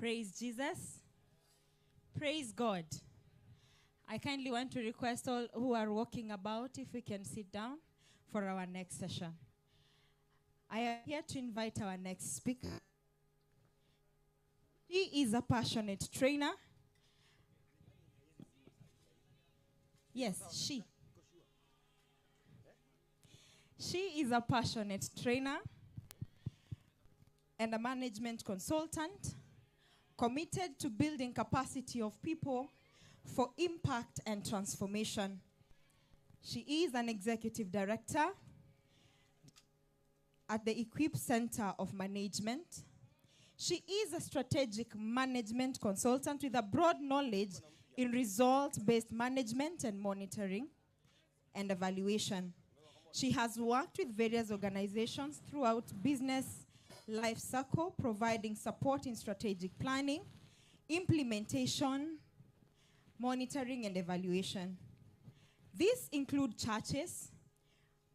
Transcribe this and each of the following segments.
Praise Jesus. Praise God. I kindly want to request all who are walking about if we can sit down for our next session. I am here to invite our next speaker. She is a passionate trainer. Yes, she. She is a passionate trainer and a management consultant committed to building capacity of people for impact and transformation. She is an executive director at the Equip Center of Management. She is a strategic management consultant with a broad knowledge in results-based management and monitoring and evaluation. She has worked with various organizations throughout business life cycle, providing support in strategic planning, implementation, monitoring, and evaluation. These include churches,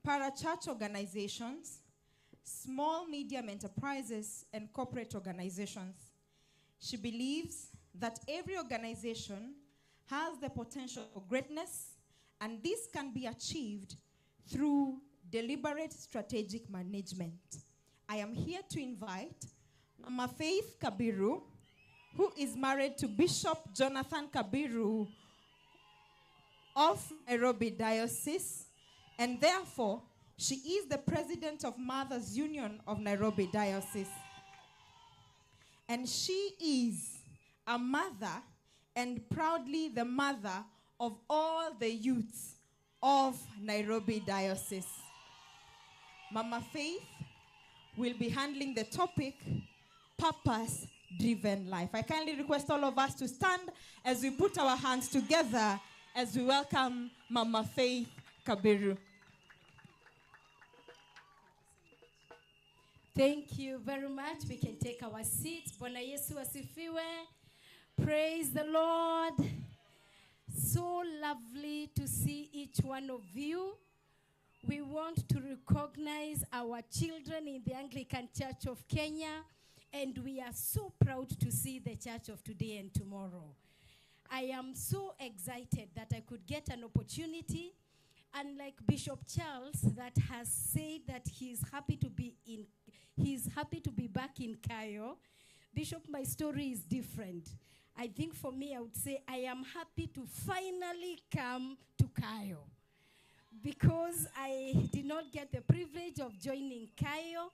parachurch organizations, small, medium enterprises, and corporate organizations. She believes that every organization has the potential for greatness, and this can be achieved through deliberate strategic management. I am here to invite Mama Faith Kabiru, who is married to Bishop Jonathan Kabiru of Nairobi Diocese, and therefore she is the president of Mothers Union of Nairobi Diocese. And she is a mother and proudly the mother of all the youths of Nairobi Diocese. Mama Faith will be handling the topic, purpose-driven life. I kindly request all of us to stand as we put our hands together as we welcome Mama Faith Kabiru. Thank you very much. We can take our seats. Bwana Yesu asifiwe. Praise the Lord. So lovely to see each one of you. We want to recognize our children in the Anglican Church of Kenya, and we are so proud to see the church of today and tomorrow. I am so excited that I could get an opportunity, unlike Bishop Charles that has said that he's happy to be back in Kayo. Bishop, my story is different. I think for me, I would say I am happy to finally come to Kayo, because I did not get the privilege of joining Kayo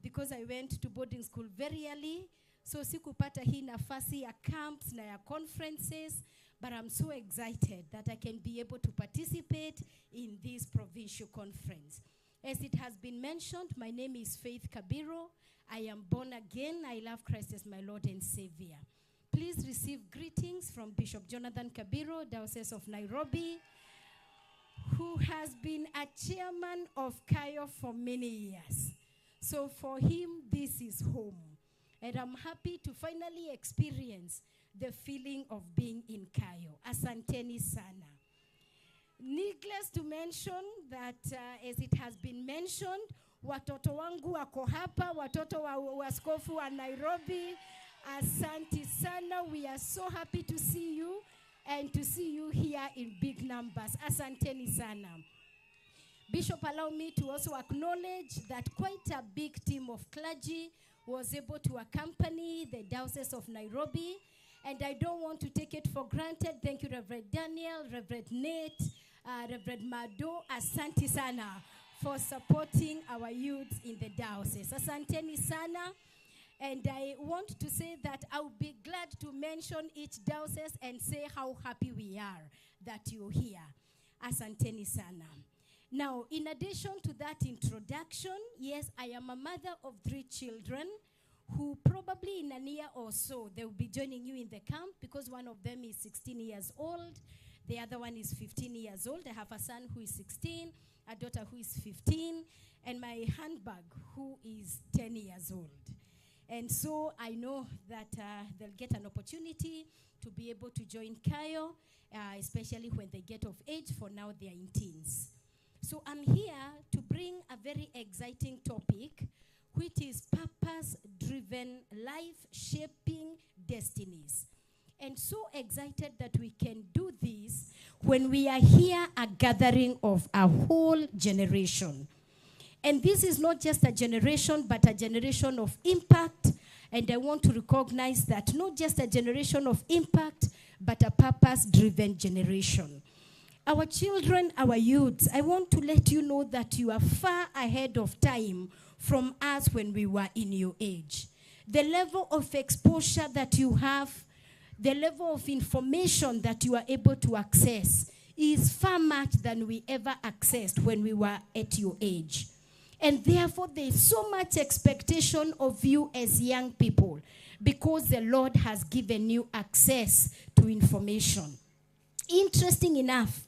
because I went to boarding school very early. So sikupata hii nafasi ya camps na ya conferences, but I'm so excited that I can be able to participate in this provincial conference. As it has been mentioned, my name is Faith Kabiru. I am born again. I love Christ as my Lord and Savior. Please receive greetings from Bishop Jonathan Kabiru, Diocese of Nairobi, who has been a chairman of Kayo for many years. So for him, this is home. And I'm happy to finally experience the feeling of being in Kayo. Asanteni sana. Needless to mention that as it has been mentioned, watoto wangu wako hapa, watoto wa askofu wa Nairobi. Asanti sana. We are so happy to see you and to see you here in big numbers. Asanteni sana. Bishop, allow me to also acknowledge that quite a big team of clergy was able to accompany the Diocese of Nairobi, and I don't want to take it for granted. Thank you, Reverend Daniel, Reverend Nate, Reverend Mado, Asante sana for supporting our youths in the diocese. Asanteni sana. And I want to say that I'll be glad to mention each diocese and say how happy we are that you're here. Asanteni sana. Now, in addition to that introduction, yes, I am a mother of 3 children who probably in a year or so, they will be joining you in the camp, because one of them is 16 years old. The other one is 15 years old. I have a son who is 16, a daughter who is 15, and my handbag who is 10 years old. And so I know that they'll get an opportunity to be able to join Kayo, especially when they get of age. For now, they are in teens. So I'm here to bring a very exciting topic, which is purpose-driven driven, life shaping destinies. And so excited that we can do this when we are here, a gathering of a whole generation. And this is not just a generation, but a generation of impact. And I want to recognize that not just a generation of impact, but a purpose-driven generation. Our children, our youths, I want to let you know that you are far ahead of time from us when we were in your age. The level of exposure that you have, the level of information that you are able to access is far much than we ever accessed when we were at your age. And therefore, there is so much expectation of you as young people because the Lord has given you access to information. Interesting enough,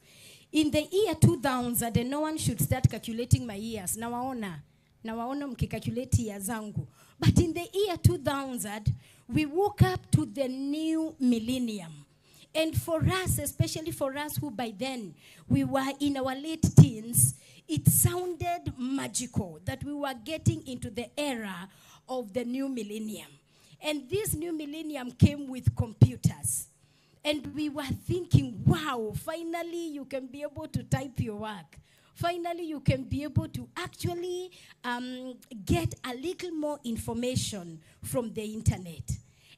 in the year 2000, and no one should start calculating my years. Nawaona mkicalculate years zangu. But in the year 2000, we woke up to the new millennium. And for us, especially for us who by then, we were in our late teens, it sounded magical that we were getting into the era of the new millennium. And this new millennium came with computers. And we were thinking, wow, finally you can be able to type your work. Finally, you can be able to actually get a little more information from the internet.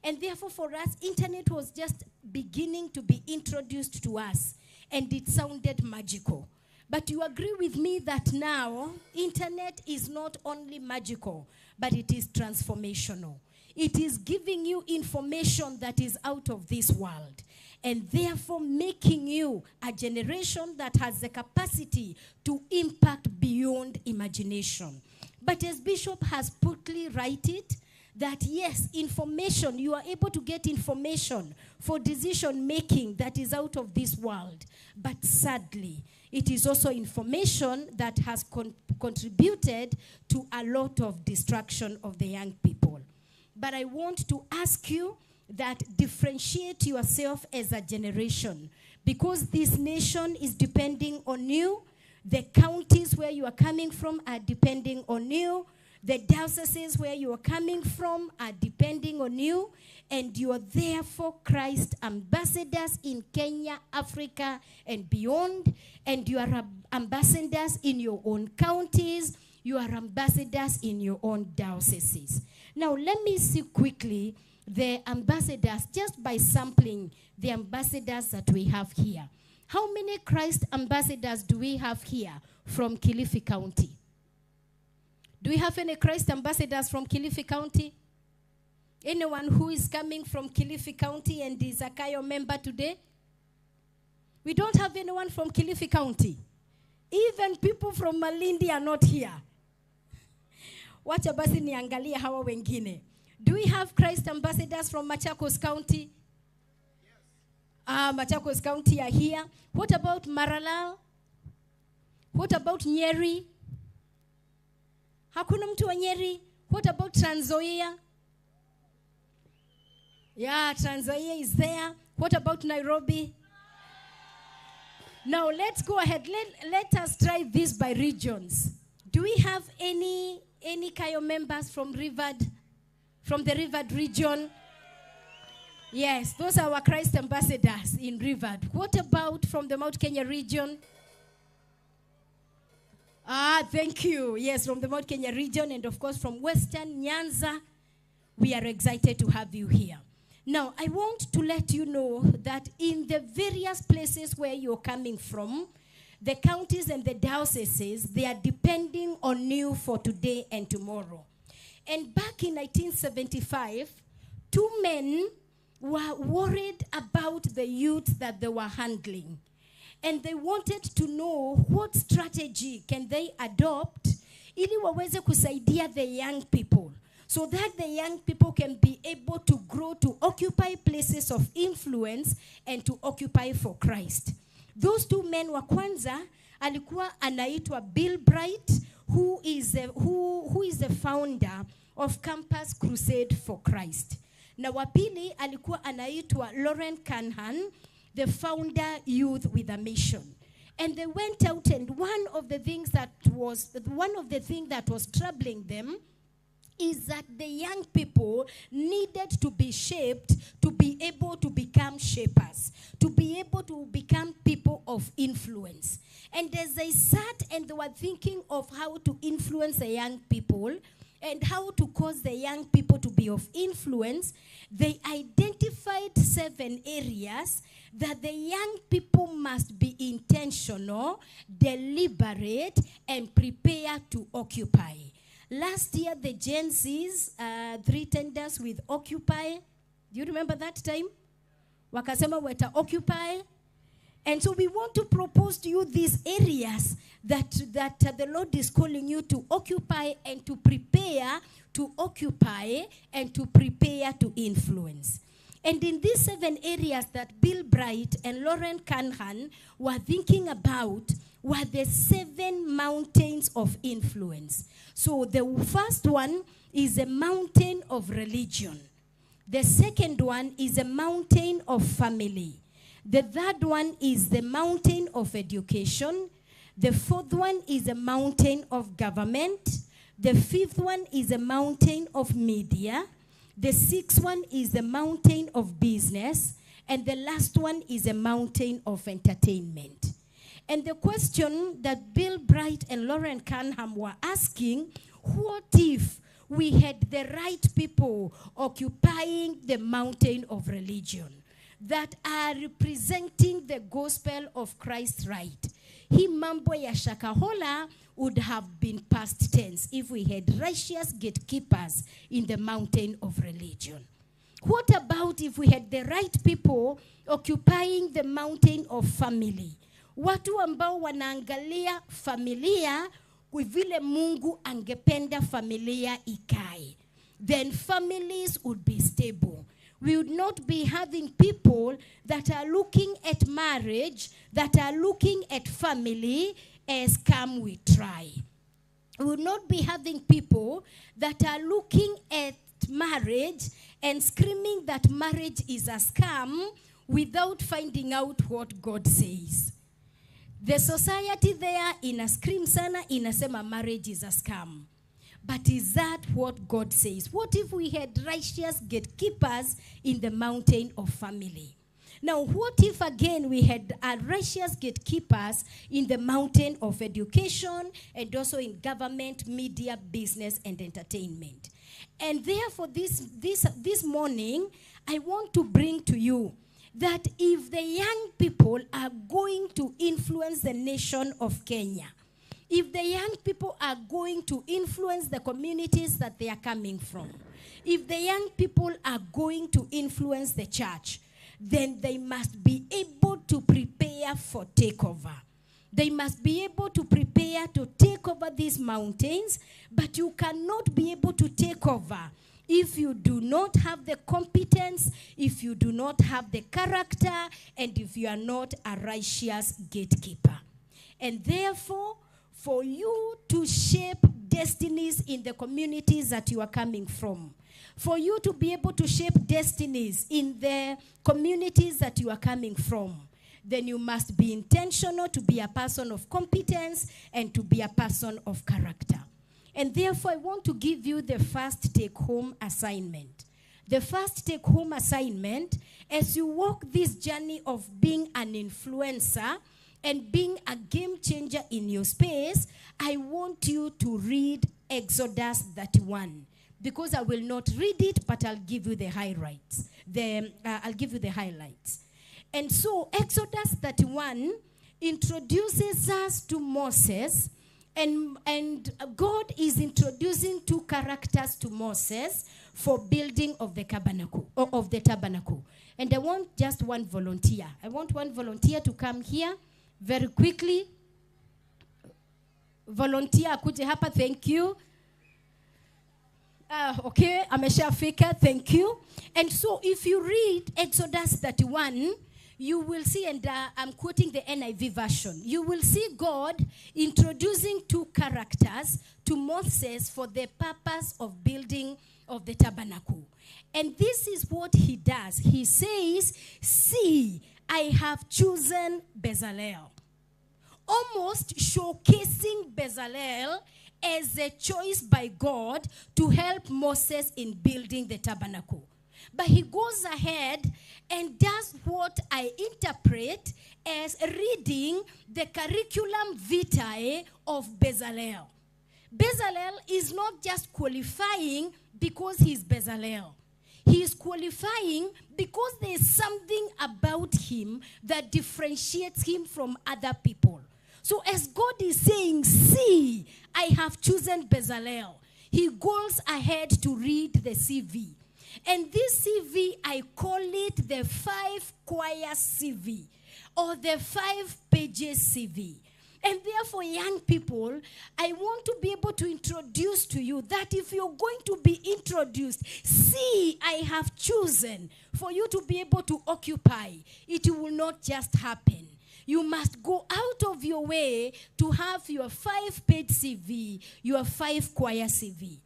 And therefore, for us, internet was just beginning to be introduced to us. And it sounded magical. But you agree with me that now, internet is not only magical, but it is transformational. It is giving you information that is out of this world. And therefore making you a generation that has the capacity to impact beyond imagination. But as Bishop has putly written, that yes, information, you are able to get information for decision making that is out of this world. But sadly, it is also information that has contributed to a lot of distraction of the young people. But I want to ask you that differentiate yourself as a generation, because this nation is depending on you. The counties where you are coming from are depending on you. The dioceses where you are coming from are depending on you. And you are therefore Christ ambassadors in Kenya, Africa, and beyond. And you are ambassadors in your own counties. You are ambassadors in your own dioceses. Now, let me see quickly the ambassadors, just by sampling the ambassadors that we have here. How many Christ ambassadors do we have here from Kilifi County? Do we have any Christ ambassadors from Kilifi County? Anyone who is coming from Kilifi County and is a Kayo member today? We don't have anyone from Kilifi County. Even people from Malindi are not here. Wacha basi niangalia hawa wengine. Do we have Christ ambassadors from Machakos County? Yes. Machakos County are here. What about Maralal? What about Nyeri? Hakuna mtu wa Nyeri? What about Trans Nzoia? Yeah, Trans Nzoia is there. What about Nairobi? Now let's go ahead. Let us try this by regions. Do we have any Kayo members from Rivard? From the Rivard region? Yes, those are our Christ ambassadors in Rivard. What about from the Mount Kenya region? Thank you. Yes, from the Mount Kenya region, and of course from Western Nyanza. We are excited to have you here. Now, I want to let you know that in the various places where you're coming from, the counties and the dioceses, they are depending on you for today and tomorrow. And back in 1975, two men were worried about the youth that they were handling. And they wanted to know what strategy can they adopt ili waweze kusaidia the young people, so that the young people can be able to grow to occupy places of influence and to occupy for Christ. Those two men wa kwanza alikuwa anaitwa Bill Bright, who is the founder of Campus Crusade for Christ. Na wapili alikuwa anaitwa Lauren Canhan, the founder Youth with a Mission. And they went out, and one of the things that was troubling them is that the young people needed to be shaped to be able to become shapers, to be able to become people of influence. And as they sat and they were thinking of how to influence the young people and how to cause the young people to be of influence, they identified 7 areas that the young people must be intentional, deliberate, and prepare to occupy. Last year, the Gen Zs threatened us with Occupy. Do you remember that time? Wakasema weta Occupy. And so we want to propose to you these areas that the Lord is calling you to occupy and to prepare to occupy and to prepare to influence. And in these 7 areas that Bill Bright and Lauren Canhan were thinking about were the 7 mountains of influence. So the first one is a mountain of religion. The second one is a mountain of family. The third one is the mountain of education. The fourth one is a mountain of government. The fifth one is a mountain of media. The sixth one is the mountain of business. And the last one is a mountain of entertainment. And the question that Bill Bright and Lauren Canham were asking, what if we had the right people occupying the mountain of religion that are representing the gospel of Christ right? Hi mambo ya Shakahola would have been past tense if we had righteous gatekeepers in the mountain of religion. What about if we had the right people occupying the mountain of family? Watu ambao wanaangalia familia vile Mungu angependa familia ikae. Then families would be stable. We would not be having people that are looking at marriage, that are looking at family as come we try. We would not be having people that are looking at marriage and screaming that marriage is a scam without finding out what God says. The society there in a scream sana inasema marriage is a scam. But is that what God says? What if we had righteous gatekeepers in the mountain of family? Now, what if again we had righteous gatekeepers in the mountain of education and also in government, media, business, and entertainment? And therefore, this morning, I want to bring to you that if the young people are going to influence the nation of Kenya, if the young people are going to influence the communities that they are coming from, if the young people are going to influence the church, then they must be able to prepare for takeover. They must be able to prepare to take over these mountains, but you cannot be able to take over if you do not have the competence, if you do not have the character, and if you are not a righteous gatekeeper. And therefore, for you to shape destinies in the communities that you are coming from, for you to be able to shape destinies in the communities that you are coming from, then you must be intentional to be a person of competence and to be a person of character. And therefore, I want to give you the first take-home assignment. The first take-home assignment, as you walk this journey of being an influencer and being a game changer in your space, I want you to read Exodus 31. Because I will not read it, but I'll give you the highlights. I'll give you the highlights. And so Exodus 31 introduces us to Moses, and God is introducing 2 characters to Moses for building of the tabernacle. And I want just one volunteer. I want one volunteer to come here very quickly. Volunteer akuje hapa, thank you. Okay, ameshafika, thank you. And so if you read Exodus 31, you will see, and I'm quoting the NIV version, you will see God introducing 2 characters to Moses for the purpose of building of the tabernacle. And this is what he does. He says, see, I have chosen Bezalel. Almost showcasing Bezalel as a choice by God to help Moses in building the tabernacle. But he goes ahead and does what I interpret as reading the curriculum vitae of Bezalel. Bezalel is not just qualifying because he's Bezalel. He is qualifying because there is something about him that differentiates him from other people. So as God is saying, see, I have chosen Bezalel, he goes ahead to read the CV. And this CV, I call it the 5 choir CV or the 5 pages CV. And therefore, young people, I want to be able to introduce to you that if you're going to be introduced, see, I have chosen for you to be able to occupy. It will not just happen. You must go out of your way to have your 5-page CV, your 5 choir CV.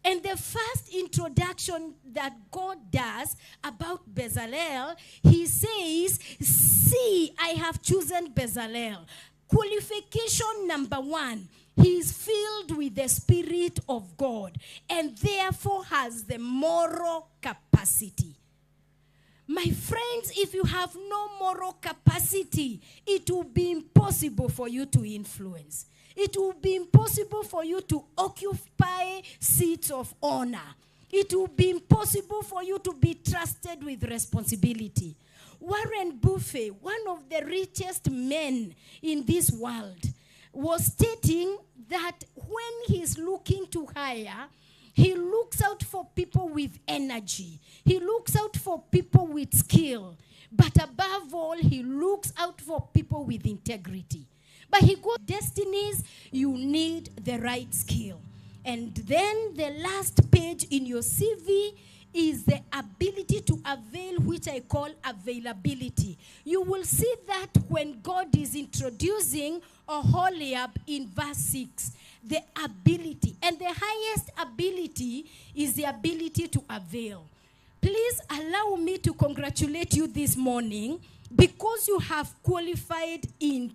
And the first introduction that God does about Bezalel, he says, see, I have chosen Bezalel. Qualification number 1, he is filled with the Spirit of God and therefore has the moral capacity. My friends, if you have no moral capacity, it will be impossible for you to influence. It will be impossible for you to occupy seats of honor. It will be impossible for you to be trusted with responsibility. Warren Buffett, one of the richest men in this world, was stating that when he's looking to hire, he looks out for people with energy. He looks out for people with skill. But above all, he looks out for people with integrity. But he goes, destinies, you need the right skill. And then the last page in your CV is the ability to avail, which I call availability. You will see that when God is introducing Oholiab in verse 6, the ability. And the highest ability is the ability to avail. Please allow me to congratulate you this morning because you have qualified in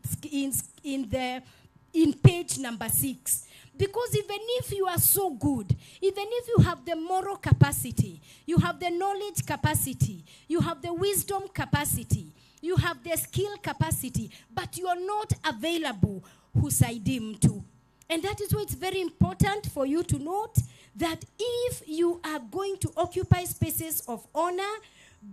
page number 6. Because even if you are so good, even if you have the moral capacity, you have the knowledge capacity, you have the wisdom capacity, you have the skill capacity, but you are not available, Husaidim to. And that is why it's very important for you to note that if you are going to occupy spaces of honor,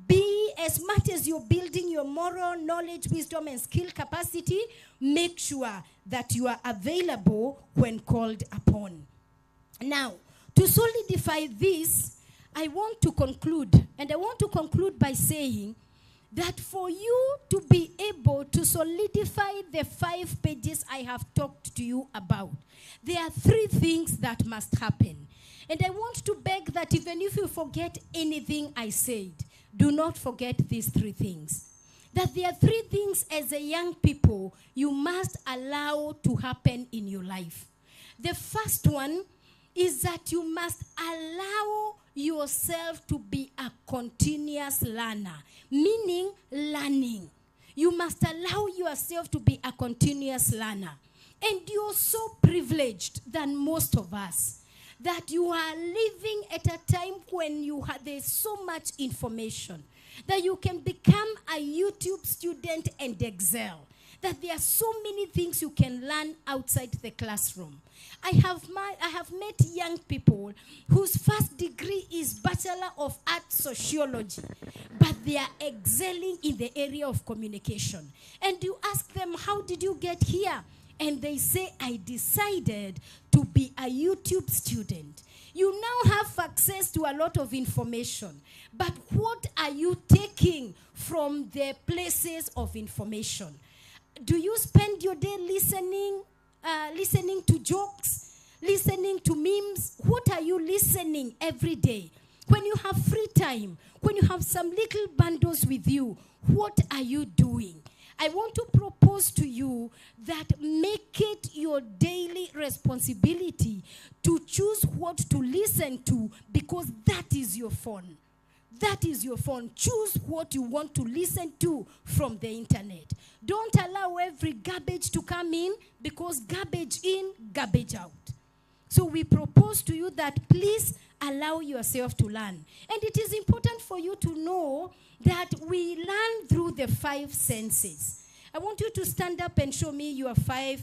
be as much as you're building your moral knowledge, wisdom, and skill capacity, make sure that you are available when called upon. Now, to solidify this, I want to conclude. And I want to conclude by saying that for you to be able to solidify the 5 pages I have talked to you about, there are 3 things that must happen. And I want to beg that even if you forget anything I said, do not forget these 3 things. That there are 3 things as a young people you must allow to happen in your life. The first one is that you must allow yourself to be a continuous learner, meaning learning. You must allow yourself to be a continuous learner. And you're so privileged than most of us that you are living at a time when there's so much information that you can become a YouTube student and excel. That there are so many things you can learn outside the classroom. I have met young people whose first degree is Bachelor of Arts Sociology, but they are excelling in the area of communication. And you ask them, how did you get here? And they say, I decided to be a YouTube student. You now have access to a lot of information. But what are you taking from the places of information? Do you spend your day listening to jokes, listening to memes? What are you listening every day? When you have free time, when you have some little bundles with you, what are you doing? I want to propose to you that make it your daily responsibility to choose what to listen to, because that is your phone. That is your phone. Choose what you want to listen to from the internet. Don't allow every garbage to come in, because garbage in, garbage out. So we propose to you that please allow yourself to learn. And it is important for you to know that we learn through the 5 senses. I want you to stand up and show me your five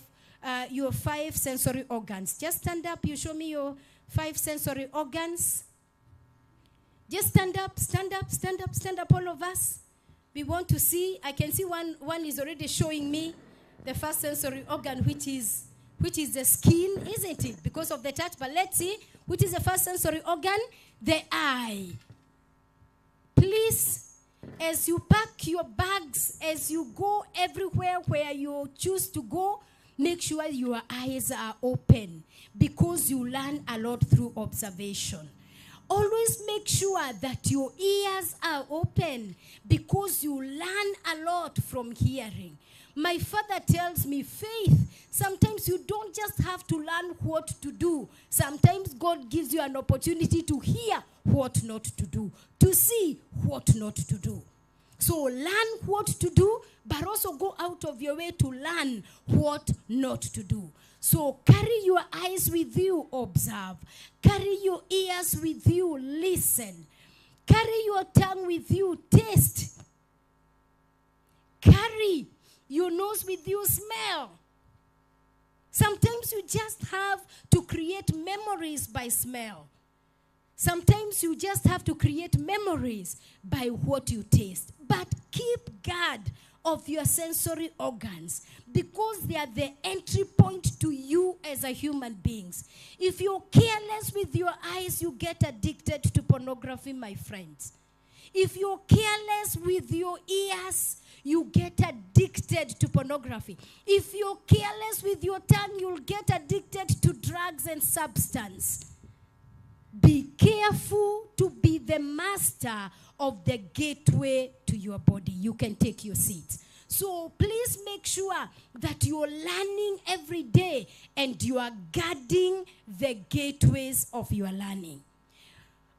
sensory organs. Just stand up, you show me your 5 sensory organs. Just stand up, stand up, stand up, stand up, all of us. We want to see. I can see one is already showing me the first sensory organ, which is the skin, isn't it? Because of the touch. But let's see, which is the first sensory organ? The eye. Please, as you pack your bags, as you go everywhere where you choose to go, make sure your eyes are open, because you learn a lot through observation. Always make sure that your ears are open, because you learn a lot from hearing. My father tells me, Faith, sometimes you don't just have to learn what to do. Sometimes God gives you an opportunity to hear what not to do, to see what not to do. So learn what to do, but also go out of your way to learn what not to do. So carry your eyes with you, observe. Carry your ears with you, listen. Carry your tongue with you, taste. Carry your nose with you, smell. Sometimes you just have to create memories by smell. Sometimes you just have to create memories by what you taste. But keep guard of your sensory organs, because they are the entry point to you as a human beings. If you're careless with your eyes, you get addicted to pornography, my friends. If you're careless with your ears, you get addicted to pornography. If you're careless with your tongue, you'll get addicted to drugs and substance. Be careful to be the master of the gateway to your body. You can take your seat. So please make sure that you are learning every day and you are guarding the gateways of your learning.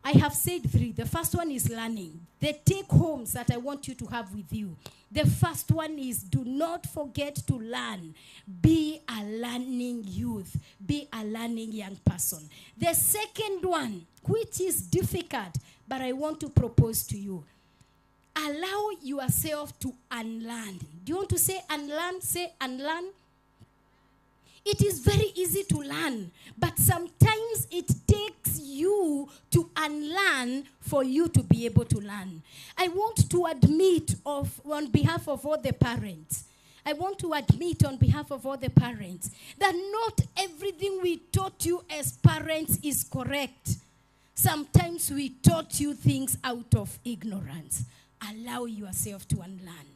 I have said 3. The first one is learning. The take-homes that I want you to have with you. The first one is, do not forget to learn. Be a learning youth. Be a learning young person. The second one, which is difficult, but I want to propose to you. Allow yourself to unlearn. Do you want to say unlearn? Say unlearn. It is very easy to learn, but sometimes it takes you to unlearn for you to be able to learn. I want to admit on behalf of all the parents, that not everything we taught you as parents is correct. Sometimes we taught you things out of ignorance. Allow yourself to unlearn.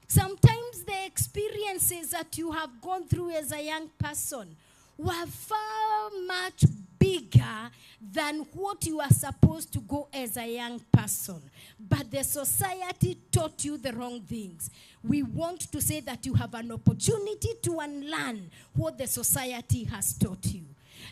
Sometimes the experiences that you have gone through as a young person were far much bigger than what you are supposed to go as a young person. But the society taught you the wrong things. We want to say that you have an opportunity to unlearn what the society has taught you.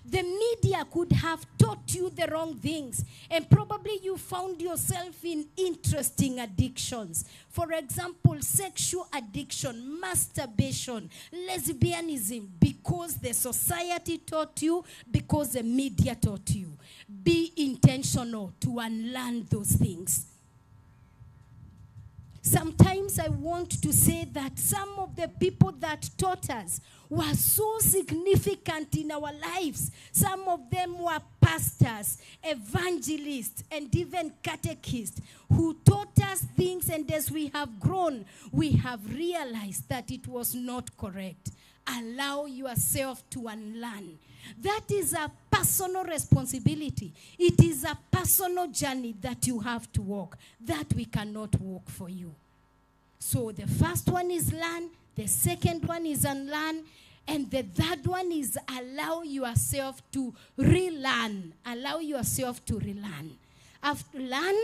The media could have taught you the wrong things, and probably you found yourself in interesting addictions. For example, sexual addiction, masturbation, lesbianism, because the society taught you, because the media taught you. Be intentional to unlearn those things. Sometimes I want to say that some of the people that taught us were so significant in our lives. Some of them were pastors, evangelists, and even catechists who taught us things, and as we have grown, we have realized that it was not correct. Allow yourself to unlearn. That is a personal responsibility. It is a personal journey that you have to walk, that we cannot walk for you. So the first one is learn, the second one is unlearn, and the third one is allow yourself to relearn. Allow yourself to relearn. After learn,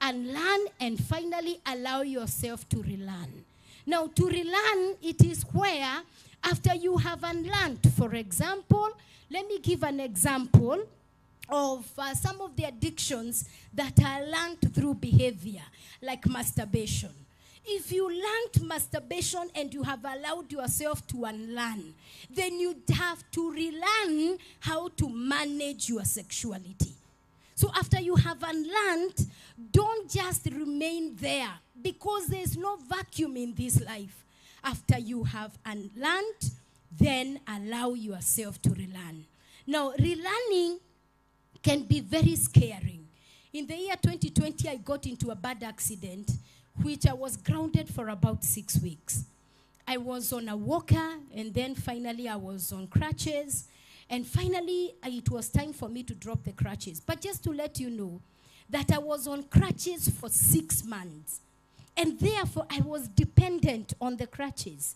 unlearn, and finally allow yourself to relearn. Now to relearn, it is where after you have unlearned, for example, let me give an example of some of the addictions that are learned through behavior, like masturbation. If you learned masturbation and you have allowed yourself to unlearn, then you have to relearn how to manage your sexuality. So after you have unlearned, don't just remain there, because there's no vacuum in this life. After you have unlearned, then allow yourself to relearn. Now, relearning can be very scaring. In the year 2020, I got into a bad accident, which I was grounded for about 6 weeks. I was on a walker, and then finally I was on crutches, and finally it was time for me to drop the crutches. But just to let you know that I was on crutches for 6 months, and therefore I was dependent on the crutches.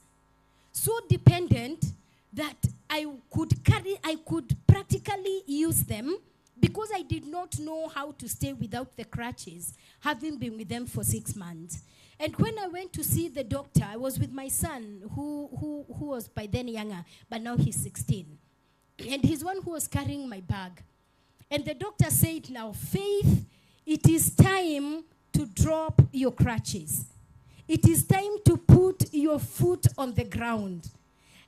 So dependent that I could practically use them, because I did not know how to stay without the crutches, having been with them for 6 months. And when I went to see the doctor, I was with my son, who was by then younger, but now he's 16. And he's one who was carrying my bag. And the doctor said, now, Faith, it is time to drop your crutches. It is time to put your foot on the ground.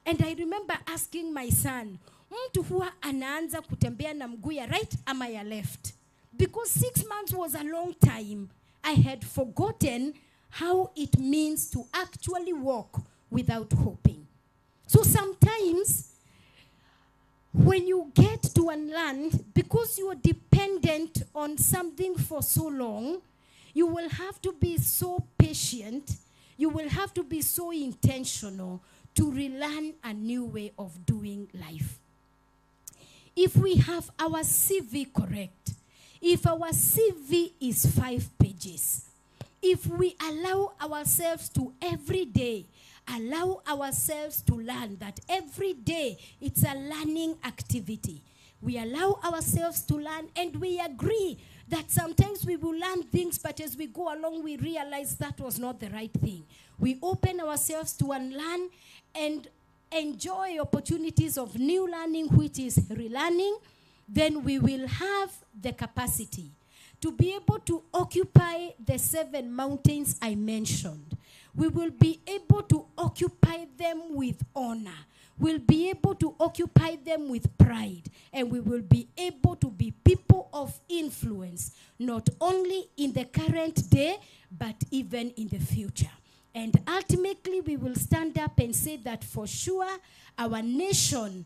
And I remember asking my son, mtu huwa anaanza kutembea na mguu ya right ama ya left? Because 6 months was a long time. I had forgotten how it means to actually walk without hoping. So sometimes, when you get to unlearn, because you are dependent on something for so long, you will have to be so patient, you will have to be so intentional to relearn a new way of doing life. If we have our CV correct, if our CV is 5 pages, if we allow ourselves to every day, allow ourselves to learn that every day it's a learning activity. We allow ourselves to learn, and we agree that sometimes we will learn things, but as we go along, we realize that was not the right thing. We open ourselves to unlearn and enjoy opportunities of new learning, which is relearning. Then we will have the capacity to be able to occupy the 7 mountains I mentioned. We will be able to occupy them with honor. We'll be able to occupy them with pride. And we will be able to be people of influence, not only in the current day, but even in the future. And ultimately, we will stand up and say that for sure, our nation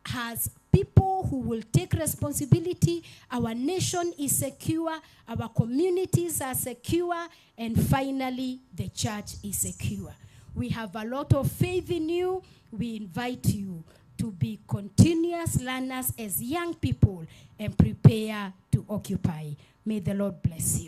has people who will take responsibility. Our nation is secure. Our communities are secure. And finally, the church is secure. We have a lot of faith in you. We invite you to be continuous learners as young people and prepare to occupy. May the Lord bless you.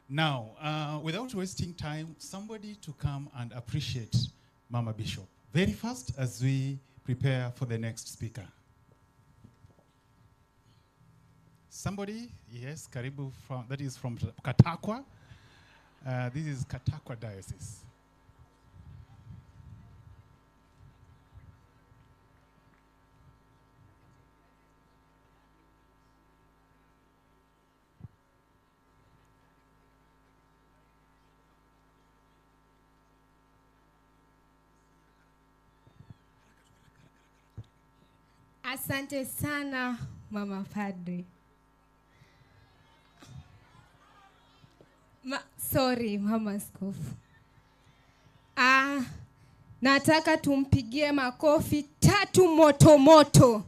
Now, without wasting time, somebody to come and appreciate Mama Bishop. Very fast, as we prepare for the next speaker. Somebody, yes, Karibu, that is from Katakwa. This is Katakwa Diocese. Asante sana, Mama Padre. Sorry, Mama Askofu. Nataka tumpigie makofi 3 moto moto.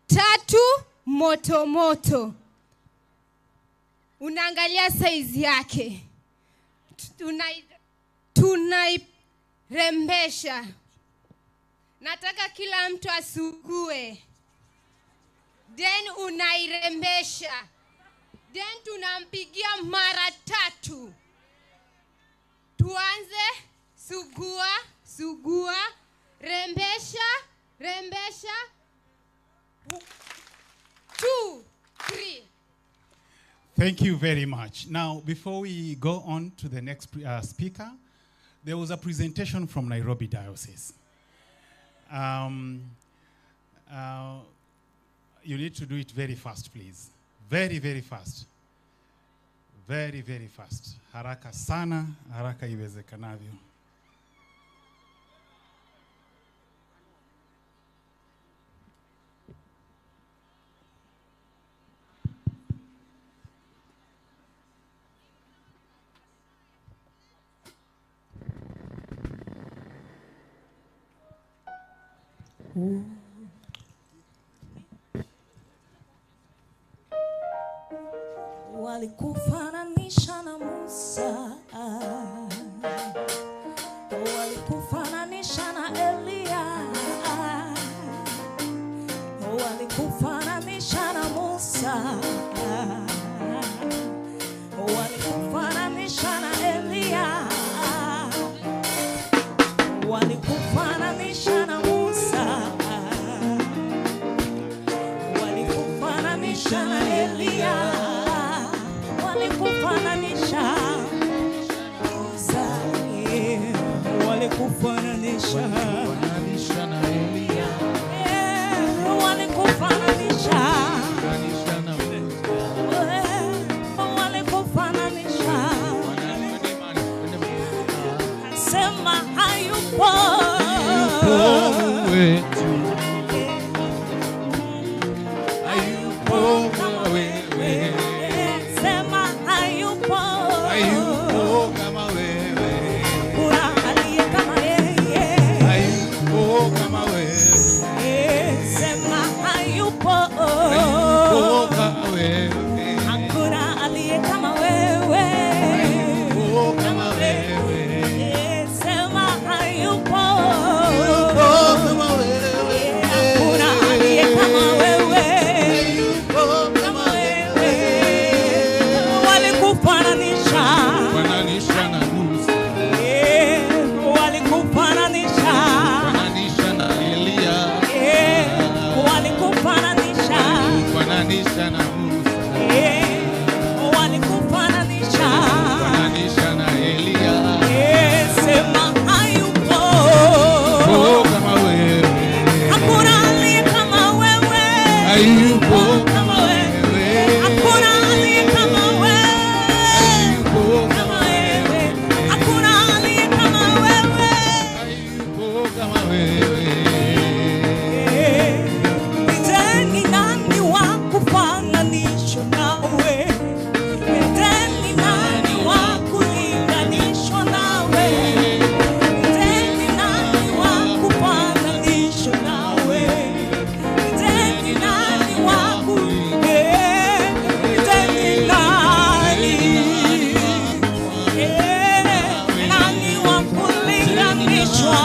3 moto moto. Unaangalia size yake. Tunairembesha. Nataka kila mtu asugue. Then unairembesha. Then tunampigia mara 3. Tuanze sugua, sugua, rembesha, rembesha. 2, 3. Thank you very much. Now, before we go on to the next speaker, there was a presentation from Nairobi Diocese. You need to do it very fast, please. Very, very fast. Very, very fast. Haraka sana, haraka iwezekanavyo. Walikufananisha na Musa, walikufananisha na Elia, walikufananisha na Musa, walikufananisha na Elia, walikufananisha na Musa, walikufananisha na Elia, walikufananisha Musa, walikufananisha na Elia, walikufananisha na walikufananisha, sema hayupo wetu, hayupo wewe, sema hayupo hayupo kama wewe, kuna aliye kama yeye, hayupo kama wewe, sema hayupo hayupo kama wewe, hakuna aliye kama wewe, hayupo kama wewe, sema hayupo kama wewe, hakuna aliye kama wewe, kama wewe, walikufananisha fananisha na Musa, walikufananisha fananisha na Elia, walikufananisha fananisha na Musa, walikufananisha fananisha na Elia, sema hayupo kama wewe, hakuna aliye kama wewe, hayupo kama wewe, hakuna aliye kama wewe, kama wewe, hakuna aliye kama wewe. kama wewe, Ni nani wa kufananishwa nawe? Ni nani wa kulinganishwa nawe? Ni nani wa kufananishwa nawe? Ni nani wa ni nani? Nani wa kulinganishwa?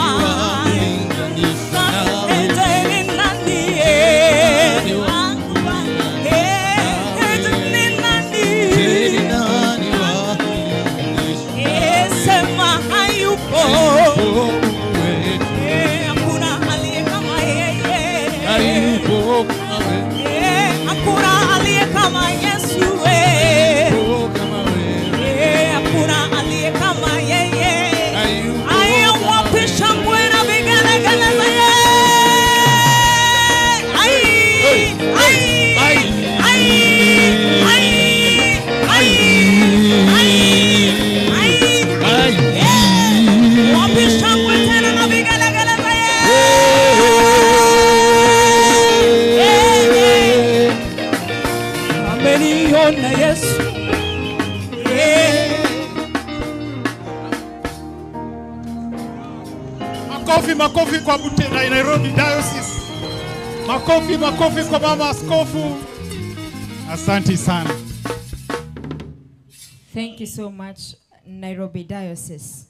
Hakuna aliye kama Yesu, hakuna aliye kama yeye. Aya, wapi shangwe na vigelegele za yeye? Ai, ai, ai, ai, ai, ai, ai. Wapi shangwe tena na vigelegele za yeye? Ameniona Yesu. Makofi, makofi kwa Butera Nairobi Diocese. Makofi, makofi kwa mama askofu. Asante sana. Thank you so much, Nairobi Diocese.